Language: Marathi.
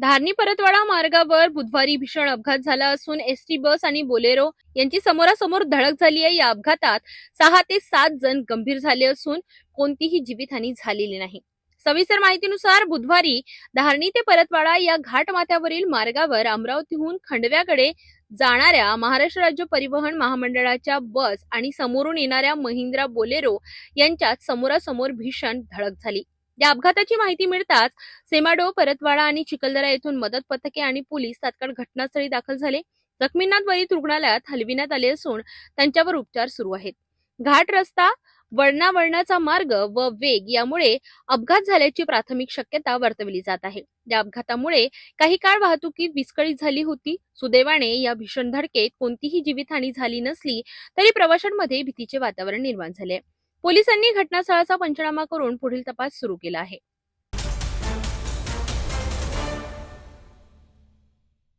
धारणी परतवाडा मार्गावर बुधवारी भीषण अपघात झाला असून एसटी बस आणि बोलेरो यांची समोरासमोर धडक झाली आहे। या अपघातात 6 ते 7 जण गंभीर झाले असून कोणतीही जीवितहानी झालेली नाही। सविस्तर माहितीनुसार बुधवारी धारणी ते परतवाडा या घाटमाथ्यावरील मार्गावर अमरावतीहून खंडव्याकडे जाणाऱ्या महाराष्ट्र राज्य परिवहन महामंडळाच्या बस आणि समोरून येणाऱ्या महिंद्रा बोलेरो यांच्यात समोरासमोर भीषण धडक झाली। या अपघाताची माहिती मिळताच सेमाडो, परतवाडा आणि चिखलदरा येथून मदत पथके आणि पोलीस तात्काळ घटनास्थळी दाखल झाले। जखमींना त्वरित रुग्णालयात हलविण्यात आले असून त्यांच्यावर उपचार सुरू आहेत। घाट रस्ता, वळणावळणाचा मार्ग व वेग यामुळे अपघात झाल्याची प्राथमिक शक्यता वर्तवली जात आहे। या अपघातामुळे काही काळ वाहतुकीत विस्कळीत झाली होती। सुदैवाने या भीषण धडकेत कोणतीही जीवितहानी झाली नसली तरी प्रवाशांमध्ये भीतीचे वातावरण निर्माण झाले आहे। पोलिसांनी घटनास्थळाचा पंचनामा करून पुढील तपास सुरू केला आहे।